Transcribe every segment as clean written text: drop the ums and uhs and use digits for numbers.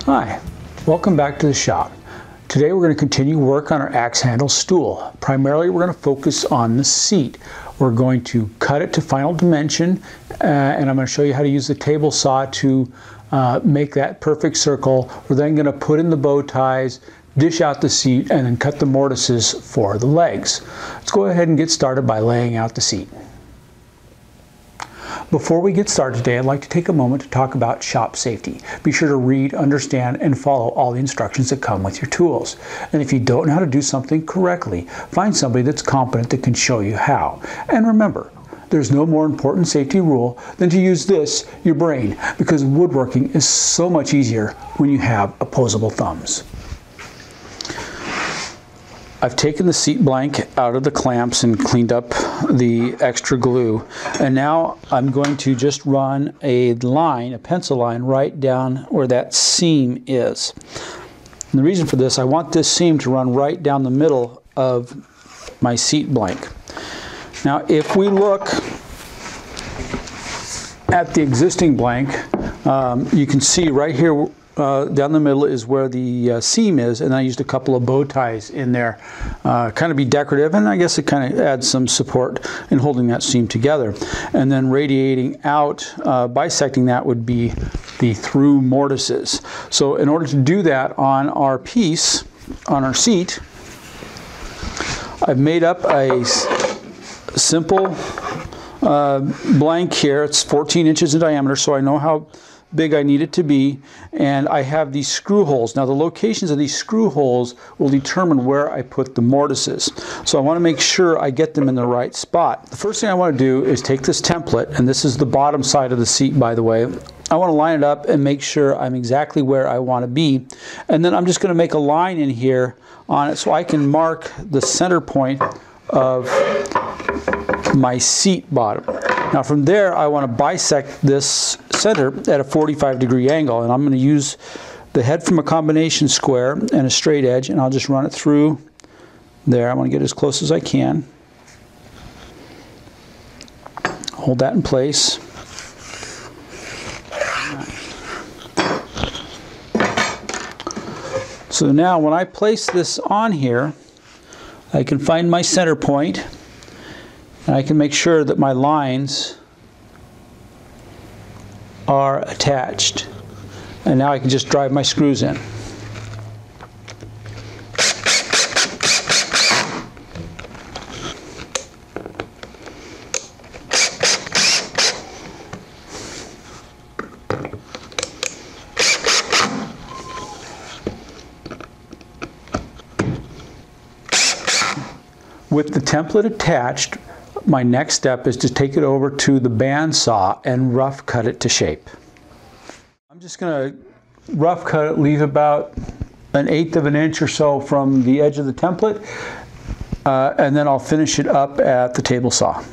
Hi, welcome back to the shop. Today we're going to continue work on our axe handle stool. Primarily we're going to focus on the seat. We're going to cut it to final dimension and I'm going to show you how to use the table saw to make that perfect circle. We're then going to put in the bow ties, dish out the seat, and then cut the mortises for the legs. Let's go ahead and get started by laying out the seat. Before we get started today, I'd like to take a moment to talk about shop safety. Be sure to read, understand, and follow all the instructions that come with your tools. And if you don't know how to do something correctly, find somebody that's competent that can show you how. And remember, there's no more important safety rule than to use your brain, because woodworking is so much easier when you have opposable thumbs. I've taken the seat blank out of the clamps and cleaned up the extra glue, and now I'm going to just run a line, a pencil line, right down where that seam is. And the reason for this, I want this seam to run right down the middle of my seat blank. Now if we look at the existing blank, you can see right here down the middle is where the seam is, and I used a couple of bow ties in there, kind of be decorative, and I guess it kind of adds some support in holding that seam together. And then radiating out, bisecting that would be the through mortises. So in order to do that on our piece, on our seat, I've made up a simple blank here. It's 14 inches in diameter, so I know how big I need it to be, and I have these screw holes. Now the locations of these screw holes will determine where I put the mortises, so I want to make sure I get them in the right spot. The first thing I want to do is take this template, and this is the bottom side of the seat, by the way. I want to line it up and make sure I'm exactly where I want to be, and then I'm just going to make a line in here on it so I can mark the center point of my seat bottom. Now from there I want to bisect this center at a 45-degree angle, and I'm going to use the head from a combination square and a straight edge, and I'll just run it through there. I'm going to get as close as I can. Hold that in place. So now when I place this on here, I can find my center point, and I can make sure that my lines are attached. And now I can just drive my screws in. With the template attached, my next step is to take it over to the bandsaw and rough cut it to shape. I'm just going to rough cut it, leave about 1/8 of an inch or so from the edge of the template, and then I'll finish it up at the table saw.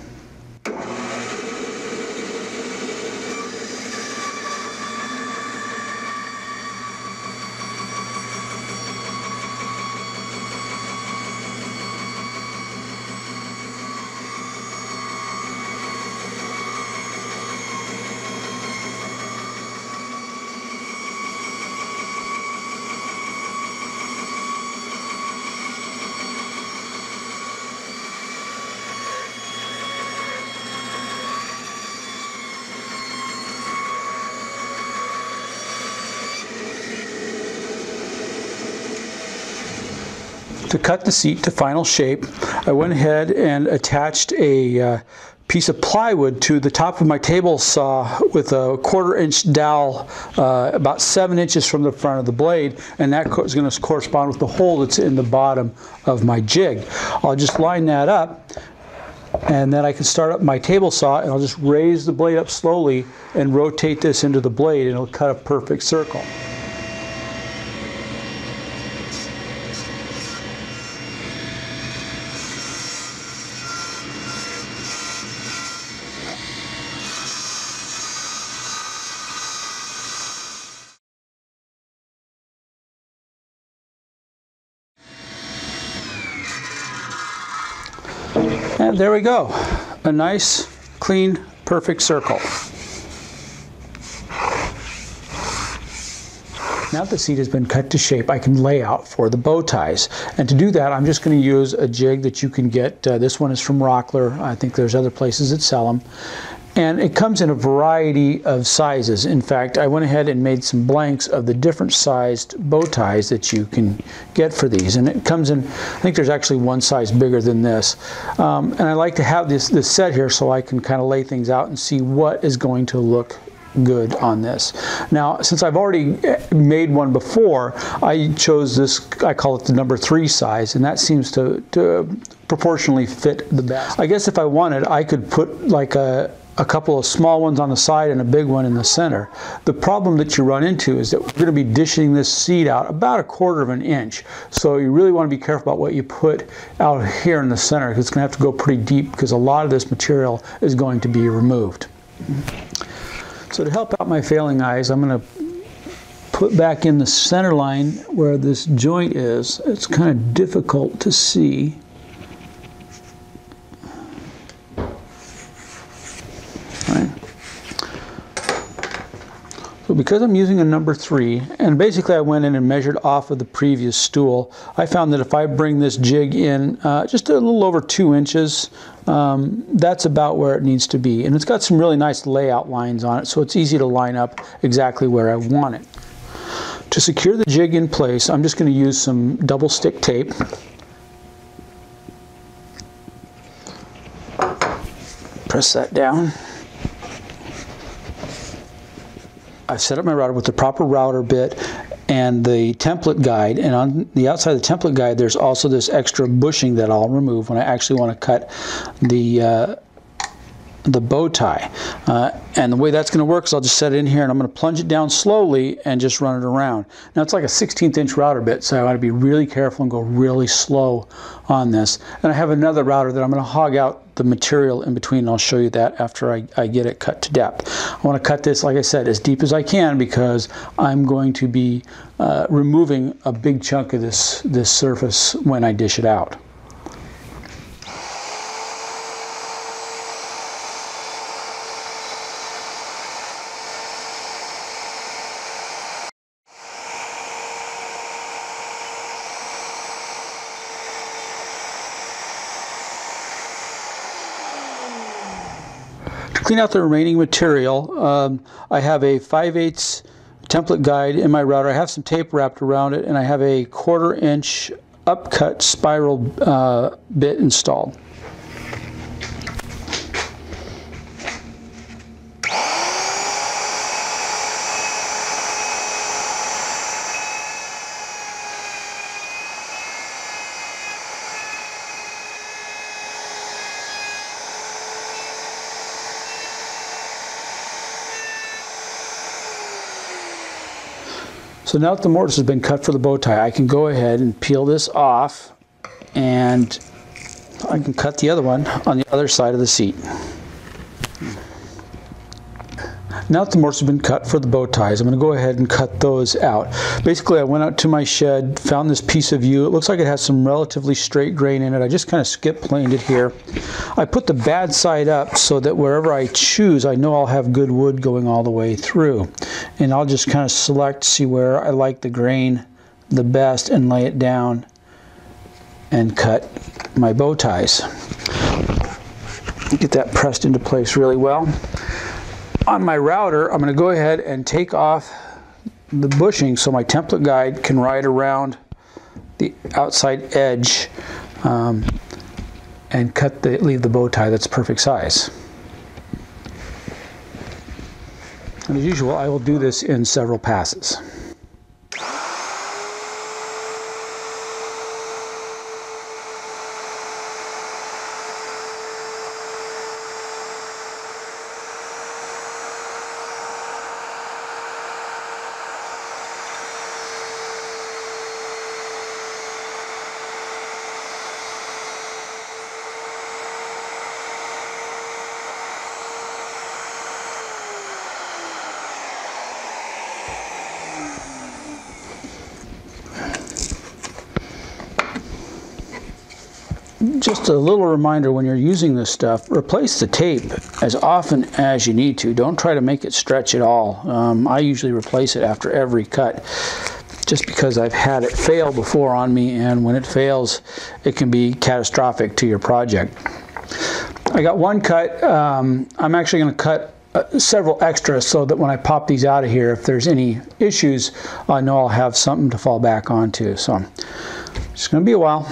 To cut the seat to final shape, I went ahead and attached a piece of plywood to the top of my table saw with a 1/4 inch dowel about 7 inches from the front of the blade, and that is going to correspond with the hole that's in the bottom of my jig. I'll just line that up, and then I can start up my table saw, and I'll just raise the blade up slowly and rotate this into the blade, and it'll cut a perfect circle. And there we go, a nice, clean, perfect circle. Now that the seat has been cut to shape, I can lay out for the bow ties. And to do that, I'm just going to use a jig that you can get. This one is from Rockler. I think there's other places that sell them. And it comes in a variety of sizes. In fact, I went ahead and made some blanks of the different sized bow ties that you can get for these. And it comes in, I think there's actually one size bigger than this. And I like to have this set here so I can kind of lay things out and see what is going to look good on this. Now, since I've already made one before, I chose this, I call it the number 3 size, and that seems to proportionally fit the best. I guess if I wanted, I could put like a couple of small ones on the side and a big one in the center. The problem that you run into is that we're going to be dishing this seat out about 1/4 of an inch. So you really want to be careful about what you put out here in the center, because it's going to have to go pretty deep, because a lot of this material is going to be removed. So to help out my failing eyes, I'm going to put back in the center line where this joint is. It's kind of difficult to see. So because I'm using a number 3, and basically I went in and measured off of the previous stool, I found that if I bring this jig in just a little over 2 inches, that's about where it needs to be. And it's got some really nice layout lines on it, so it's easy to line up exactly where I want it. To secure the jig in place, I'm just going to use some double stick tape. Press that down. I've set up my router with the proper router bit and the template guide, and on the outside of the template guide there's also this extra bushing that I'll remove when I actually want to cut the bow tie. And the way that's going to work is I'll just set it in here and I'm going to plunge it down slowly and just run it around. Now it's like a 1/16 inch router bit, so I want to be really careful and go really slow on this. And I have another router that I'm going to hog out the material in between, and I'll show you that after I get it cut to depth. I want to cut this, like I said, as deep as I can, because I'm going to be removing a big chunk of this surface when I dish it out. Clean out the remaining material. I have a 5/8 template guide in my router. I have some tape wrapped around it, and I have a 1/4 inch upcut spiral bit installed. So now that the mortise has been cut for the bow tie, I can go ahead and peel this off, and I can cut the other one on the other side of the seat. Now that the mortise has been cut for the bow ties, I'm going to go ahead and cut those out. Basically, I went out to my shed, found this piece of yew. It looks like it has some relatively straight grain in it. I just kind of skip planed it here. I put the bad side up so that wherever I choose, I know I'll have good wood going all the way through. And I'll just kind of select, see where I like the grain the best, and lay it down and cut my bow ties. Get that pressed into place really well. On my router, I'm going to go ahead and take off the bushing so my template guide can ride around the outside edge and leave the bow tie that's perfect size. And as usual, I will do this in several passes. Just a little reminder, when you're using this stuff, replace the tape as often as you need to. Don't try to make it stretch at all. I usually replace it after every cut, just because I've had it fail before on me, and when it fails, it can be catastrophic to your project. I got one cut. I'm actually going to cut several extras so that when I pop these out of here, if there's any issues, I know I'll have something to fall back onto. So it's going to be a while.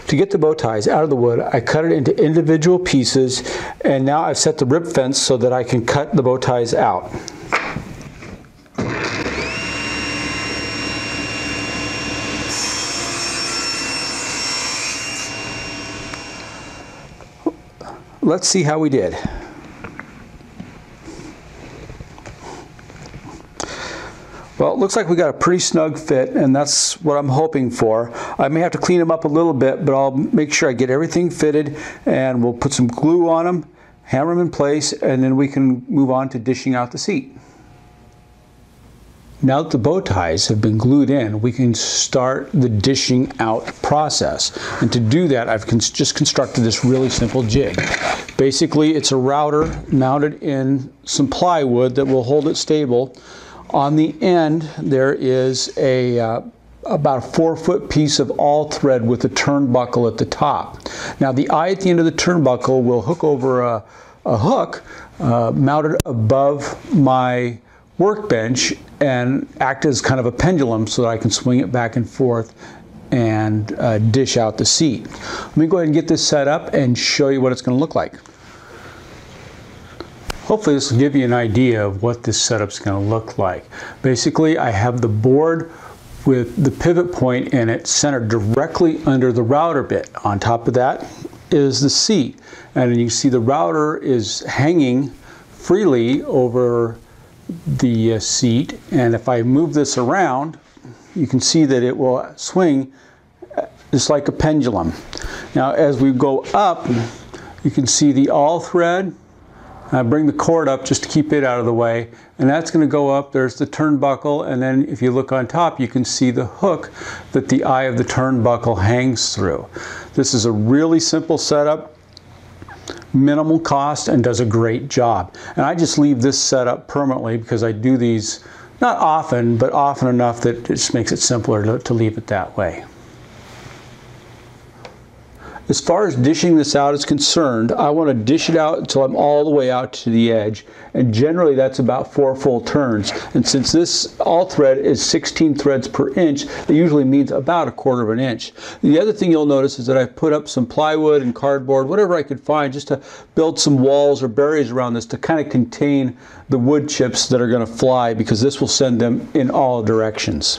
To get the bow ties out of the wood, I cut it into individual pieces, and now I've set the rib fence so that I can cut the bow ties out. Let's see how we did. Well, it looks like we got a pretty snug fit, and that's what I'm hoping for. I may have to clean them up a little bit, but I'll make sure I get everything fitted, and we'll put some glue on them, hammer them in place, and then we can move on to dishing out the seat. Now that the bow ties have been glued in, we can start the dishing out process. And to do that, I've just constructed this really simple jig. Basically, it's a router mounted in some plywood that will hold it stable. On the end, there is about a 4-foot piece of all thread with a turnbuckle at the top. Now, the eye at the end of the turnbuckle will hook over a hook mounted above my workbench and act as kind of a pendulum so that I can swing it back and forth and dish out the seat. Let me go ahead and get this set up and show you what it's going to look like. Hopefully this will give you an idea of what this setup's going to look like. Basically, I have the board with the pivot point in it centered directly under the router bit. On top of that is the seat, and you see the router is hanging freely over the seat, and if I move this around, you can see that it will swing just like a pendulum. Now, as we go up, you can see the all thread. I bring the cord up just to keep it out of the way, and that's going to go up. There's the turnbuckle, and then if you look on top, you can see the hook that the eye of the turnbuckle hangs through. This is a really simple setup, minimal cost, and does a great job. And I just leave this set up permanently because I do these not often, but often enough that it just makes it simpler to leave it that way. As far as dishing this out is concerned, I want to dish it out until I'm all the way out to the edge, and generally that's about 4 full turns. And since this all thread is 16 threads per inch, that usually means about 1/4 of an inch. The other thing you'll notice is that I've put up some plywood and cardboard, whatever I could find, just to build some walls or barriers around this to kind of contain the wood chips that are going to fly, because this will send them in all directions.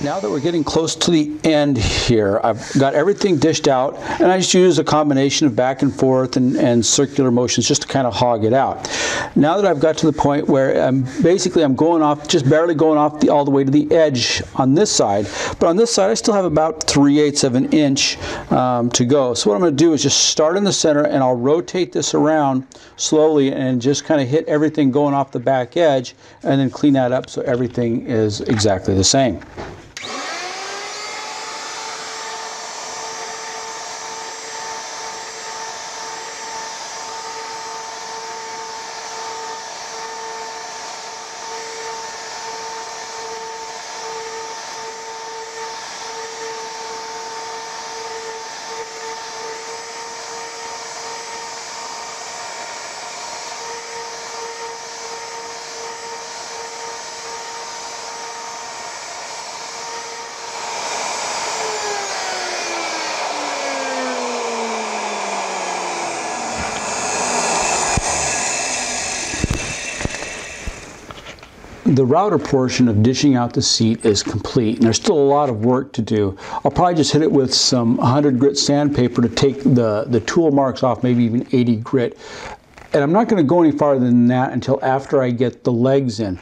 Now that we're getting close to the end here, I've got everything dished out, and I just use a combination of back and forth and circular motions just to kind of hog it out. Now that I've got to the point where I'm going off, just barely going off all the way to the edge on this side, but on this side I still have about 3/8 of an inch to go. So what I'm going to do is just start in the center, and I'll rotate this around slowly and just kind of hit everything going off the back edge, and then clean that up so everything is exactly the same. the router portion of dishing out the seat is complete, and there's still a lot of work to do. I'll probably just hit it with some 100 grit sandpaper to take the tool marks off, maybe even 80 grit. And I'm not going to go any farther than that until after I get the legs in.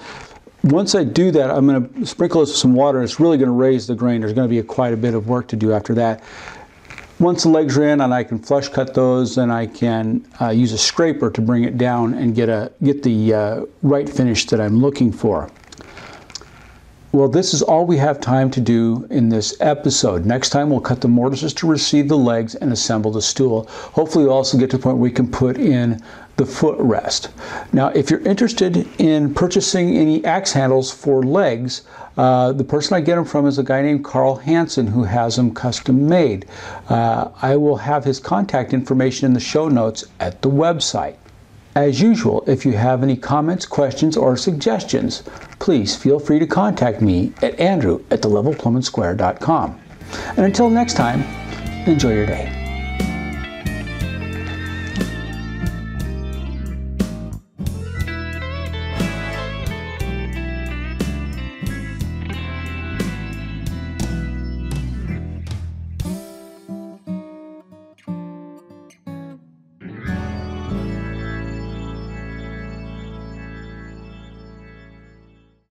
Once I do that, I'm going to sprinkle this with some water. It's really going to raise the grain. There's going to be quite a bit of work to do after that. Once the legs are in and I can flush cut those, then I can use a scraper to bring it down and get the right finish that I'm looking for. Well, this is all we have time to do in this episode. Next time we'll cut the mortises to receive the legs and assemble the stool. Hopefully we'll also get to the point where we can put in the footrest. Now, if you're interested in purchasing any axe handles for legs, the person I get them from is a guy named Carl Hansen, who has them custom made. I will have his contact information in the show notes at the website. As usual, if you have any comments, questions, or suggestions, please feel free to contact me at andrew@thelevelplumbandsquare.com. And until next time, enjoy your day.